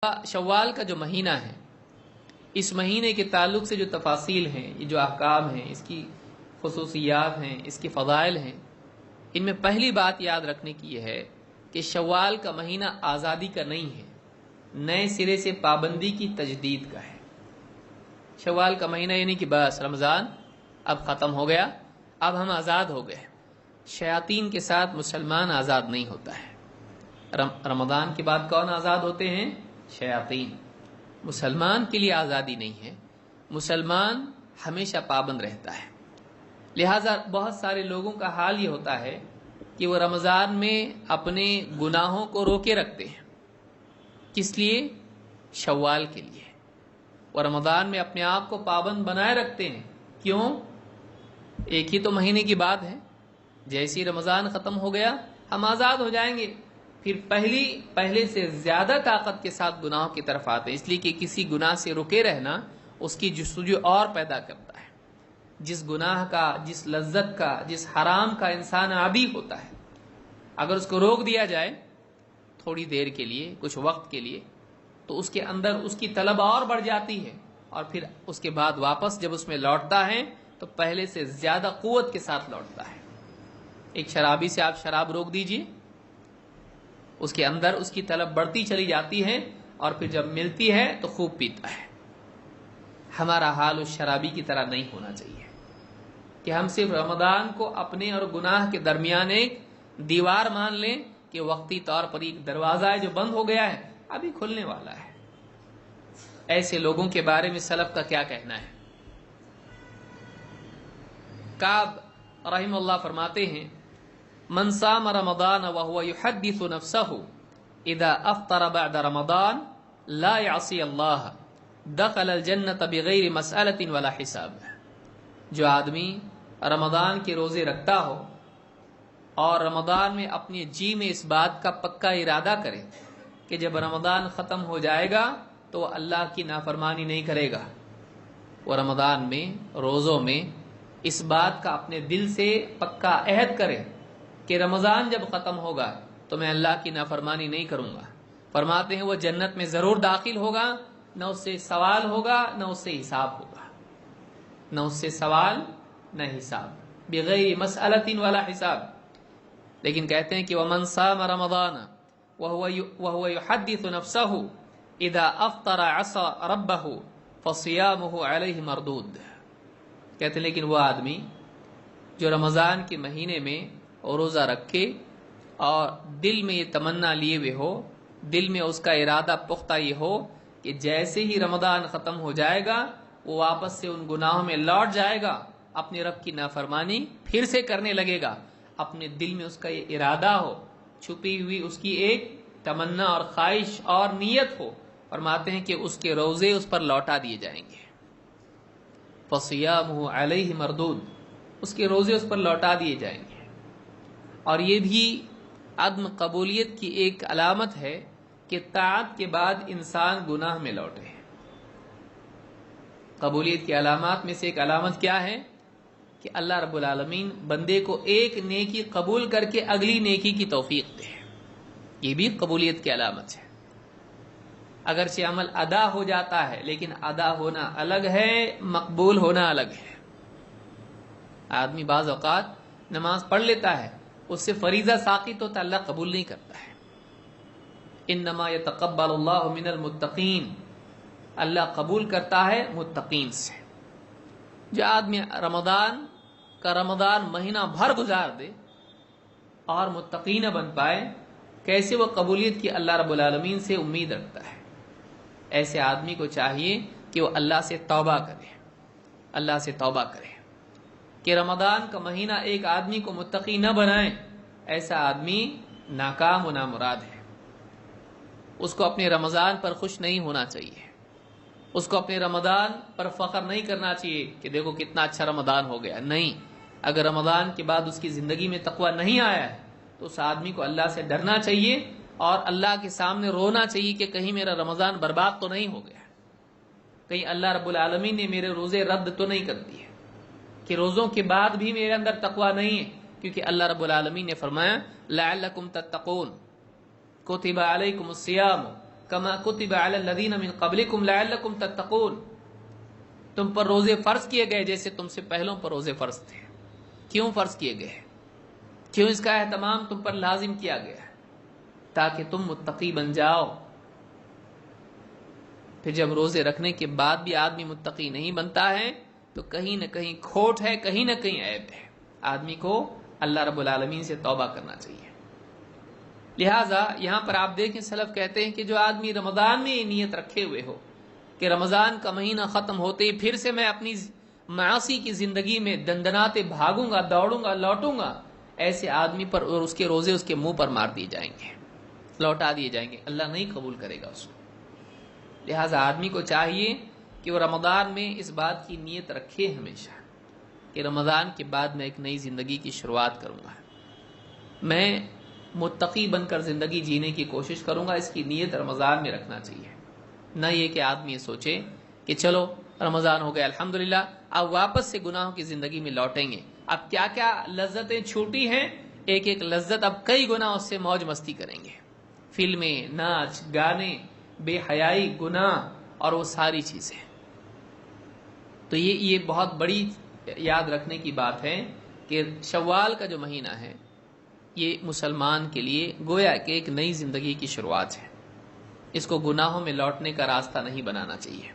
شوال کا جو مہینہ ہے، اس مہینے کے تعلق سے جو تفاصیل ہیں، یہ جو احکام ہیں، اس کی خصوصیات ہیں، اس کے فضائل ہیں، ان میں پہلی بات یاد رکھنے کی یہ ہے کہ شوال کا مہینہ آزادی کا نہیں ہے، نئے سرے سے پابندی کی تجدید کا ہے۔ شوال کا مہینہ یعنی کہ بس رمضان اب ختم ہو گیا، اب ہم آزاد ہو گئے۔ شیاطین کے ساتھ مسلمان آزاد نہیں ہوتا ہے۔ رمضان کے بعد کون آزاد ہوتے ہیں؟ شیاطین۔ مسلمان کے لیے آزادی نہیں ہے، مسلمان ہمیشہ پابند رہتا ہے۔ لہذا بہت سارے لوگوں کا حال یہ ہوتا ہے کہ وہ رمضان میں اپنے گناہوں کو روکے رکھتے ہیں۔ کس لیے؟ شوال کے لیے۔ وہ رمضان میں اپنے آپ کو پابند بنائے رکھتے ہیں۔ کیوں؟ ایک ہی تو مہینے کی بات ہے، جیسے ہی رمضان ختم ہو گیا ہم آزاد ہو جائیں گے، پھر پہلے سے زیادہ طاقت کے ساتھ گناہوں کی طرف آتے ہیں، اس لیے کہ کسی گناہ سے رکے رہنا اس کی جستجو اور پیدا کرتا ہے۔ جس گناہ کا، جس لذت کا، جس حرام کا انسان عادی ہوتا ہے، اگر اس کو روک دیا جائے تھوڑی دیر کے لیے، کچھ وقت کے لیے، تو اس کے اندر اس کی طلب اور بڑھ جاتی ہے، اور پھر اس کے بعد واپس جب اس میں لوٹتا ہے تو پہلے سے زیادہ قوت کے ساتھ لوٹتا ہے۔ ایک شرابی سے آپ شراب روک دیجئے، اس کے اندر اس کی طلب بڑھتی چلی جاتی ہے، اور پھر جب ملتی ہے تو خوب پیتا ہے۔ ہمارا حال اس شرابی کی طرح نہیں ہونا چاہیے کہ ہم صرف رمضان کو اپنے اور گناہ کے درمیان ایک دیوار مان لیں کہ وقتی طور پر ایک دروازہ ہے جو بند ہو گیا ہے، ابھی کھلنے والا ہے۔ ایسے لوگوں کے بارے میں سلف کا کیا کہنا ہے؟ کعب رحم اللہ فرماتے ہیں، من صام رمضان وهو يحدث نفسه اذا افطر بعد رمضان لا يعصي الله دخل الجنة بغیر مسألة ولا حساب۔ جو آدمی رمضان کے روزے رکھتا ہو اور رمضان میں اپنے جی میں اس بات کا پکا ارادہ کرے کہ جب رمضان ختم ہو جائے گا تو وہ اللہ کی نافرمانی نہیں کرے گا، وہ رمضان میں، روزوں میں اس بات کا اپنے دل سے پکا عہد کرے کہ رمضان جب ختم ہوگا تو میں اللہ کی نافرمانی نہیں کروں گا، فرماتے ہیں وہ جنت میں ضرور داخل ہوگا، نہ اس سے سوال ہوگا نہ اس سے حساب ہوگا، نہ اس سے سوال نہ حساب، بغیر مسألۃ ولا حساب۔ لیکن کہتے ہیں کہ ومن صام رمضان وهو يحدث نفسه اذا افطر عصى ربه فصيامه عليه مردود۔ کہتے ہیں لیکن وہ آدمی جو رمضان کے مہینے میں روزہ رکھے اور دل میں یہ تمنا لیے ہوئے ہو، دل میں اس کا ارادہ پختہ یہ ہو کہ جیسے ہی رمضان ختم ہو جائے گا وہ واپس سے ان گناہوں میں لوٹ جائے گا، اپنے رب کی نافرمانی پھر سے کرنے لگے گا، اپنے دل میں اس کا یہ ارادہ ہو، چھپی ہوئی اس کی ایک تمنا اور خواہش اور نیت ہو، فرماتے ہیں کہ اس کے روزے اس پر لوٹا دیے جائیں گے۔ فصیامہ علیہ مردود، اس کے روزے اس پر لوٹا دیے جائیں گے۔ اور یہ بھی عدم قبولیت کی ایک علامت ہے کہ طاعت کے بعد انسان گناہ میں لوٹے۔ قبولیت کی علامات میں سے ایک علامت کیا ہے؟ کہ اللہ رب العالمین بندے کو ایک نیکی قبول کر کے اگلی نیکی کی توفیق دے، یہ بھی قبولیت کی علامت ہے۔ اگرچہ عمل ادا ہو جاتا ہے لیکن ادا ہونا الگ ہے، مقبول ہونا الگ ہے۔ آدمی بعض اوقات نماز پڑھ لیتا ہے، اس سے فریضہ ساقط ہوتا، اللہ قبول نہیں کرتا ہے۔ انما یتقبل اللہ من المتقین، اللہ قبول کرتا ہے متقین سے۔ جو آدمی رمضان مہینہ بھر گزار دے اور متقین بن پائے، کیسے وہ قبولیت کی اللہ رب العالمین سے امید رکھتا ہے؟ ایسے آدمی کو چاہیے کہ وہ اللہ سے توبہ کرے، اللہ سے توبہ کرے کہ رمضان کا مہینہ ایک آدمی کو متقی نہ بنائے۔ ایسا آدمی ناکام و نامراد ہے۔ اس کو اپنے رمضان پر خوش نہیں ہونا چاہیے، اس کو اپنے رمضان پر فخر نہیں کرنا چاہیے کہ دیکھو کتنا اچھا رمضان ہو گیا۔ نہیں، اگر رمضان کے بعد اس کی زندگی میں تقویٰ نہیں آیا ہے تو اس آدمی کو اللہ سے ڈرنا چاہیے اور اللہ کے سامنے رونا چاہیے کہ کہیں میرا رمضان برباد تو نہیں ہو گیا، کہیں اللہ رب العالمین نے میرے روزے رد تو نہیں کر دیے، کہ روزوں کے بعد بھی میرے اندر تقویٰ نہیں ہے، کیونکہ اللہ رب العالمین نے فرمایا لعلکم تتقون کتب علیکم الصیام کما کتب علی الذین من قبلکم لعلکم تتقون، تم پر روزے فرض کیے گئے جیسے تم سے پہلوں پر روزے فرض تھے۔ کیوں فرض کیے گئے؟ کیوں اس کا اہتمام تم پر لازم کیا گیا ہے؟ تاکہ تم متقی بن جاؤ۔ پھر جب روزے رکھنے کے بعد بھی آدمی متقی نہیں بنتا ہے تو کہیں نہ کہیں کھوٹ ہے، کہیں نہ کہیں عیب ہے۔ آدمی کو اللہ رب العالمین سے توبہ کرنا چاہیے۔ لہٰذا یہاں پر آپ دیکھیں سلف کہتے ہیں کہ جو آدمی رمضان میں یہ نیت رکھے ہوئے ہو کہ رمضان کا مہینہ ختم ہوتے ہی پھر سے میں اپنی معاصی کی زندگی میں دندناتے بھاگوں گا، دوڑوں گا، لوٹوں گا، ایسے آدمی پر اور اس کے روزے اس کے منہ پر مار دیے جائیں گے، لوٹا دیے جائیں گے، اللہ نہیں قبول کرے گا اس کو۔ لہٰذا آدمی کو چاہیے کہ وہ رمضان میں اس بات کی نیت رکھے ہمیشہ کہ رمضان کے بعد میں ایک نئی زندگی کی شروعات کروں گا، میں متقی بن کر زندگی جینے کی کوشش کروں گا۔ اس کی نیت رمضان میں رکھنا چاہیے، نہ یہ کہ آدمی یہ سوچے کہ چلو رمضان ہو گیا الحمدللہ، اب واپس سے گناہوں کی زندگی میں لوٹیں گے، اب کیا کیا لذتیں چھوٹی ہیں، ایک ایک لذت اب کئی گنا اس سے موج مستی کریں گے، فلمیں، ناچ گانے، بے حیائی، گناہ اور وہ ساری چیزیں۔ تو یہ بہت بڑی یاد رکھنے کی بات ہے کہ شوال کا جو مہینہ ہے یہ مسلمان کے لیے گویا کہ ایک نئی زندگی کی شروعات ہے، اس کو گناہوں میں لوٹنے کا راستہ نہیں بنانا چاہیے۔